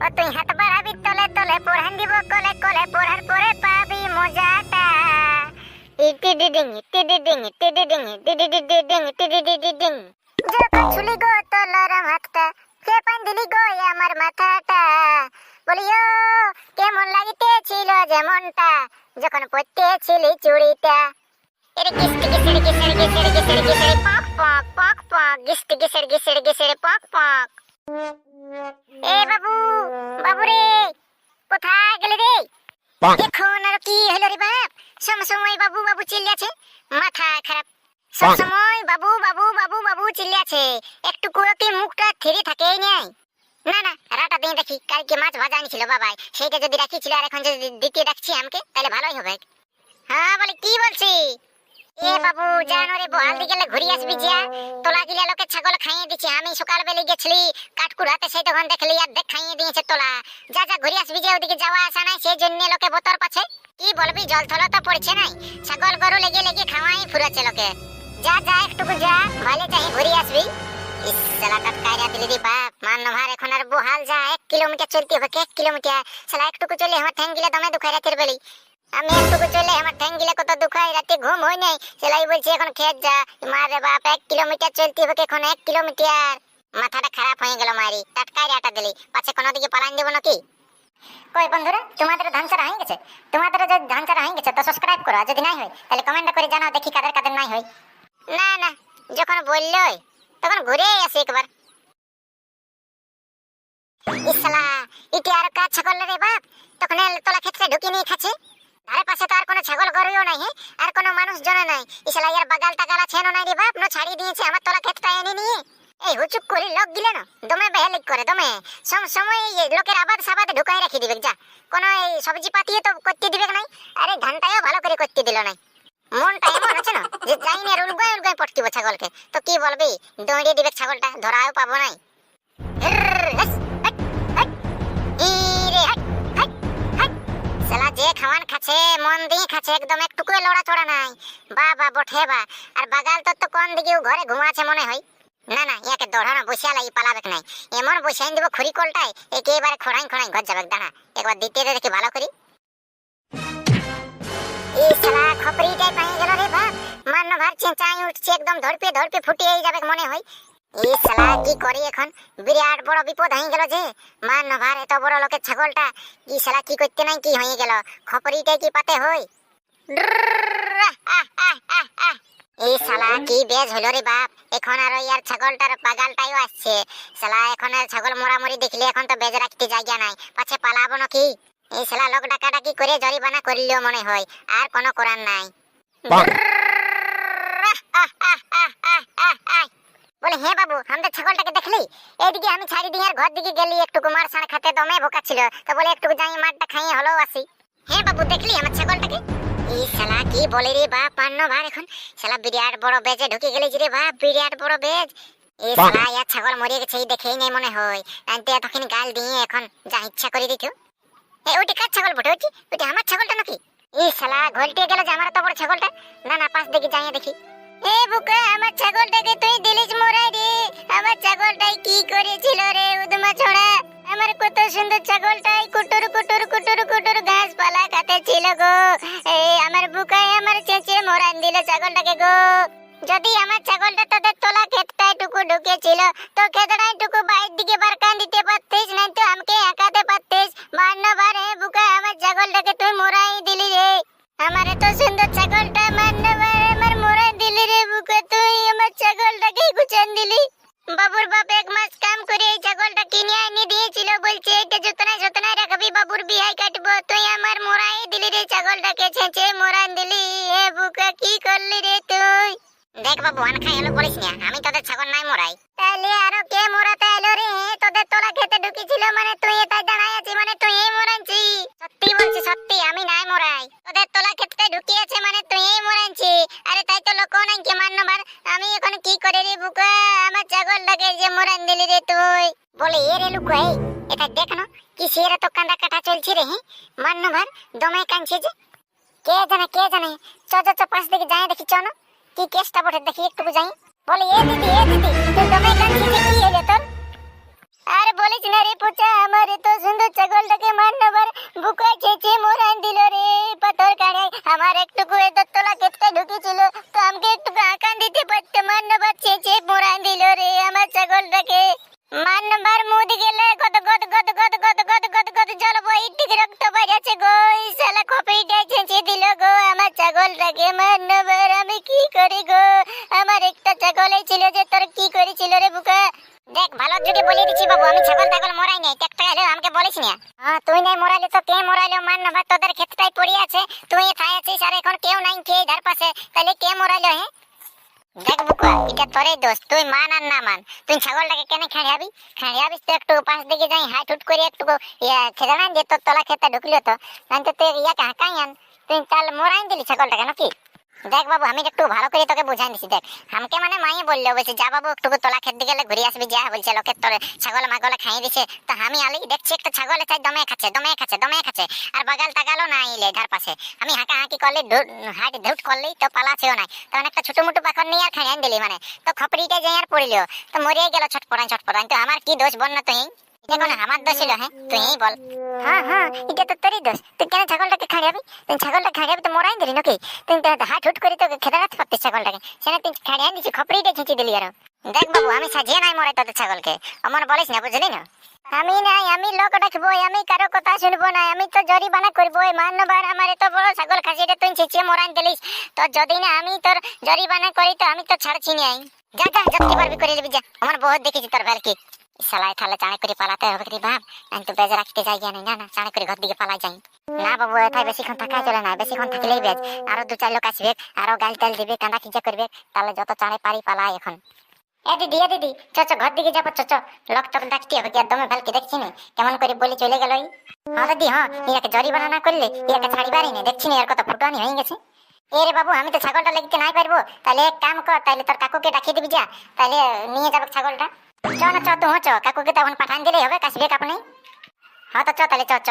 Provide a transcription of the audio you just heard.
ও তুই হাত বাড়াবি তলে তলে পড়ান দিব কলে কলে পড়ার পরে পাবি মজাটা টিডিডিং টিডিডিং টিডিডিং টিডিডিং টিডিডিং যখন ছুলি গো তলারাম হাতটা কে পান দিলি গো আমার মাথাটা বলিও কেমন লাগিতেছিল যেমনটা যখন পরতেছিলি চুড়িটা এরে গিস্টি গিসড়ি গিসড়ি গিসড়ি গিসড়ি গিসড়ি পক পক পক পক গিস্টি গিসড়ি গিসড়ি গিসড়ি পক পক এ বাবু বাবু রে কোথায় গেলে রে এখন আর কি হলো রে বাপ সমসময় বাবু বাবু চিল্লাছে মাথা খারাপ সমসময় বাবু বাবু বাবু বাবু চিল্লাছে একটু করে কি মুখটা থেরে থাকেই নাই না না রাটা দিয়ে দেখি কালকে মাছ ভাজা আনিছিল বাবাই সেইটা যদি রাখিছিল আর এখন যদি দিতে ডাকছি আমাকে তাহলে ভালোই হবে হ্যাঁ বলে কি বলছি এ বাবু জানো রে বহালদি গেলে ঘুরি আসবি জিয়া তোলা গিলা লোকে ছাগল খাইয়ে দিচ্ছে আমি সকাল বেলা গেছিলি কাঠকুড়াতে সেই তখন দেখলি আর দেখ খাইয়ে দিয়েছে তোলা যা যা ঘুরি আসবি যে ওদিকে যাওয়া আসা নাই সেই জন্য লোকে বোতর পাছে কি বলবি জল থলো তো পড়ছে নাই ছাগল গরু লেগে লেগে খাওয়াই ফুরাচ্ছে লোকে যা যা একটুকু যা ভালো চাই ঘুরি আসবি ইস সালা কাটকাইরা দিলি রে বাপ মান ভার এখন আর বহাল যা 1 কিলোমিটার চলতে হবে 1 কিলোমিটার সালা একটুকু চলে আমার ঠ্যাং গিলা দমে দুখাই রাতের বেলি আমি একটুকু চলে আমার ঠ্যাং গিলা কত দুখাই রাতে ঘুম হয় নাই সেলাই বলছে এখন খেত যা মার রে বাপ 1 কিলোমিটার চলতে হবে এখন 1 কিলোমিটার মাথাটা খারাপ হয়ে গেল মারি কাটকাইরা আটা দিলি পাছে কোন দিকে পালান দেব নাকি কই বন্ধুরা তোমাদের ধান চারা হয়ে গেছে তোমাদের যদি ধান চারা হয়ে গেছে তো সাবস্ক্রাইব করো যদি নাই হয় তাহলে কমেন্ট করে জানাও দেখি কাদের কাদের নাই হয় না না যখন বললই তখন ঘুরে আসি একবার ইসলা ইতি আর কাজ ছাগল রে বাপ তখন তোলা ক্ষেত্রে ঢুকি নিয়ে খাচ্ছে ধারে পাশে তো আর কোনো ছাগল গরুও নাই আর কোনো মানুষ জন নাই ইসলা ইয়ার বাগাল টাগাল আছে না নাই রে বাপ নো ছাড়ি দিয়েছে আমার তোলা ক্ষেতটা এনে নিয়ে এই হুচুক করে লোক দিলে না দমে বেহেলিক করে দমে সময় লোকের আবাদ সাবাদে ঢুকাই রাখি দিবে যা কোনো এই সবজি পাতিয়ে তো করতে দিবে নাই আরে ধানটাও ভালো করে করতে দিল নাই মনটা এমন আছে না যে যাইনি আর উলগাই উলগাই পটকিব ছাগলকে তো কি বলবি দৌড়িয়ে দিবে ছাগলটা ধরাও পাবো নাই সালা যে খাওয়ান খাচ্ছে মন দিয়ে খাচ্ছে একদম একটুকু লড়া চড়া নাই বাবা বঠে বা আর বাগাল তো কোন দিকে ঘরে ঘুমাচ্ছে মনে হয় না না ইয়াকে দৌড়ানো বসিয়া লাগি পালাবেক নাই এমন বসাই দিব খড়ি কলটায় একেবারে খড়াই খড়াই ঘর যাবে দাঁড়া একবার দ্বিতীয় দেখি ভালো করি এই শালা খপরিটাই পাই গেল রে বাপ মান ভার চেঁচাই উঠছে একদম ধরপে ধরপে ফুটিয়ে যাবে মনে হয় এই শালা কি করি এখন বিরাট বড় বিপদ হয়ে গেল যে মান ভার এত বড় লোকের ছাগলটা কি শালা কি করতে নাই কি হয়ে গেল খপরিটাই কি পাতে হয় এই শালা কি বেজ হলো রে বাপ এখন আর ইয়ার ছাগলটার পাগালটাইও আসছে শালা এখন আর ছাগল মোড়ামুড়ি দেখলে এখন তো বেজ রাখতে জায়গা নাই পাছে পালাবো নাকি এই শালা লোক ডাকাডাকি করে জরিমানা করলেও মনে হয় আর কোনো করার নাই বলে হে বাবু আমাদের ছাগলটাকে দেখলি এইদিকে আমি ছাড়ি দিয়ে আর ঘর দিকে গেলি একটু মার সাড়ে খাতে দমে ভোকা ছিল তো বলে একটু যাই মারটা খাইয়ে হলো আসি হে বাবু দেখলি আমার ছাগলটাকে এই শালা কি বলে রে বাপ পান্ন ভার এখন শালা বিরাট বড় বেজে ঢুকে গেলি রে বাপ বিরাট বড় বেজ এই শালা ইয়ার ছাগল মরে গেছে এই দেখেই নাই মনে হয় আনতে এতক্ষণ গাল দিয়ে এখন যা ইচ্ছা করে দিত ওইটা কার ছাগল বটে ওইটা আমার ছাগলটা নাকি এই শালা ঘলটে গেল যে আমার এত বড় ছাগলটা না না পাশ দেখি যাইয়া দেখি এ বুকা আমার ছাগলটাকে তুই দিলিস মোরাই রে আমার ছাগলটাই কি করেছিল রে উদমা ছোড়া আমার কত সুন্দর ছাগলটাই কুটুর কুটুর কুটুর কুটুর ঘাস পালা খাতে ছিল গো এই আমার বুকায় আমার চেঁচে মোরান দিল ছাগলটাকে গো যদি আমার ছাগলটা তোদের তোলা ক্ষেতটায় টুকু ঢুকেছিল তো ক্ষেতটায় টুকু বাইর দিকে বারকান দিতে পারতিস না তো আমাকে একাতে পারতিস মান্যবার হে বুকা আমার ছাগলটাকে তুই মোরাই দিলি রে আমার এত সুন্দর ছাগলটা মান্যবার আমার মোরাই দিলি রে বুকা তুই আমার ছাগলটাকে গুছান দিলি বাবুর বাপ 1 মাস কাম করে এই ছাগলটা কিনে এনে দিয়েছিল বলছে এটা যতনায় রাখবি বাবুর বিহাই কাটবো তুই আমার মোরাই দিলি রে ছাগলটাকে ছেঁচে মোরান দিলি হে বুকা কি করলি রে তুই দেখ বাবু আন খাই এলো বলিস না আমি তোদের ছাগল নাই মোরাই তাহলে আরো কে মোরাতে এলো রে তোদের তোলা খেতে ঢুকেছিল মানে তুই এটাই দাঁড়ায় আছিস মানে তুই এই মোরানছি সত্যি বলছি সত্যি আমি নাই মোরাই তোদের তোলা খেতে ঢুকিয়েছে মানে তুই এই মোরানছি আরে তাই তো লোক নাই কি মান্যবার আমি এখন কি করে রে বুকা আমার ছাগলটাকে যে মোরান দিলি রে তুই বলে এ রে লুকু এই এটা দেখ না কি সেরা তো কান্দা কাটা চলছে রে মান্যবার দমে কাঁদছে যে কে জানে চ পাশ দিকে যাই দেখি চ না কি কেসটা বটে দেখি একটু যাই বলে এ দিদি তুই দমে কাঁদছিস কি হলো তোর আর বলিস না রে পোচা আমার তো সুন্দর বলিস না। হ্যাঁ তুই নাই মরাইলে তো কে মরাইলো মান না ভাই, তোদের ক্ষেতটাই পড়ে আছে, তুই থাই আছিস আর এখন কেউ নাই খেয়ে ধার পাশে, তাহলে কে মরাইলো? হ্যাঁ দেখ বুকুয়া, এটা তোরই দোষ, তুই মান আর না মান, তুই ছাগলটাকে কেন খাড়িয়াবি? খাড়িয়াবিস তো একটু পাশ দিকে যাই হাইট হুট করে একটু খেতে না দিয়ে তোর তলা খেতে ঢুকলিও তো, তো তুই ইয়াকে হাঁকাই আন, তুই তাহলে মরাই দিলি ছাগলটাকে নাকি? দেখ বাবু আমি একটু ভালো করে তোকে বুঝাই দিছি, দেখ আমাকে মানে মাইয়ে বললো বলছে যা বাবু একটু তোলা খেতে গেলে ঘুরে আসবি, যা বলছে লোকের তোর ছাগল মাগলে খাইয়ে দিছে, তো আমি আলি দেখছি একটা ছাগলে চাই দমে খাচ্ছে দমে খাচ্ছে দমে খাচ্ছে, আর বাগাল টাগালও না আইলে ধার পাশে, আমি হাঁকা হাঁকি করলে হাইট ধুট করলেই তো পালাছেও নাই, তখন একটা ছোট মোটো পাখর নিয়ে আর খাইয়ে দিলি মানে, তো খপড়িটা যাই আর পড়িল, তো মরিয়ে গেল ছটপটান ছটপটান, তো আমার কি দোষ বল না তুই? দেখো না আমার দোষ ছিল, হ্যাঁ তুই বল। হ্যাঁ হ্যাঁ এটা তো তোরই দোষ, তুই কেন ছাগলটাকে খাড়িয়াবি? তুই ছাগলটা খাড়িয়াবি তো মরাই দিলি নাকি? তুই হাট হুট করে তোকে খেতে রাখতে পারতিস ছাগলটাকে, সেটা তুই খাড়িয়ে দিচ্ছি খপড়িটা খিঁচি দিলি আরো। দেখ বাবু আমি সাজিয়ে নাই মরাই তোদের ছাগলকে, আমার বলিস না বুঝলি না? আমি নাই, আমি লোক ডাকবো, আমি কারো কথা শুনবো না, আমি তো জরিমানা করবো, মান্যবার আমার এত বড় ছাগল খাসিটা তুই চেঁচিয়ে মরাই দিলিস, তো যদি না আমি তোর জরিমানা করি তো আমি তো ছাড়ছি নাই, যা যা যতটি পারবি করে দিবি যা, আমার বহুত দেখেছি তোর ভ্যালকি। সালাই থালে চাঁড়ে করে পালাতে হবে রে বাপ, আমি তো বেজে রাখতে যাই জানি না, না চাঁড়ে করে ঘর দিকে পালাই যাই না বাবু, এটাই বেশিক্ষণ থাকাই চলে না, বেশিক্ষণ থাকলেই বেজ, আরো দু চার লোক আসবে, আরো গাল টাল দিবে, কাঁদা খিচা করবে, তাহলে যত চাঁড়ে পারি পালাই এখন। এ দিদি চ চ ঘর দিকে যাবো, চ চ লোক তোকে ডাকতে হবে, কি একদমই ভ্যালকে দেখছি নি কেমন করে বলে চলে গেল। হ্যাঁ দিদি হ্যাঁ, ইয়াকে জরিমানা না করলে ইয়াকে ছাড়িবারই নেই, দেখছি নি এর কত ফুটানি হয়ে গেছে। এরে বাবু আমি তো ছাগলটা লেগতে নাই পারবো, তাহলে এক কাম কর, তাহলে তোর কাকুকে ডাকিয়ে দিবি যা, তাহলে নিয়ে যাবো ছাগলটা। চ না চ তুই চ, কাকুকে তখন পাঠান দিলেই হবে, কাশবে কাপ নেই। হ্যাঁ তো চ তাহলে চ চ।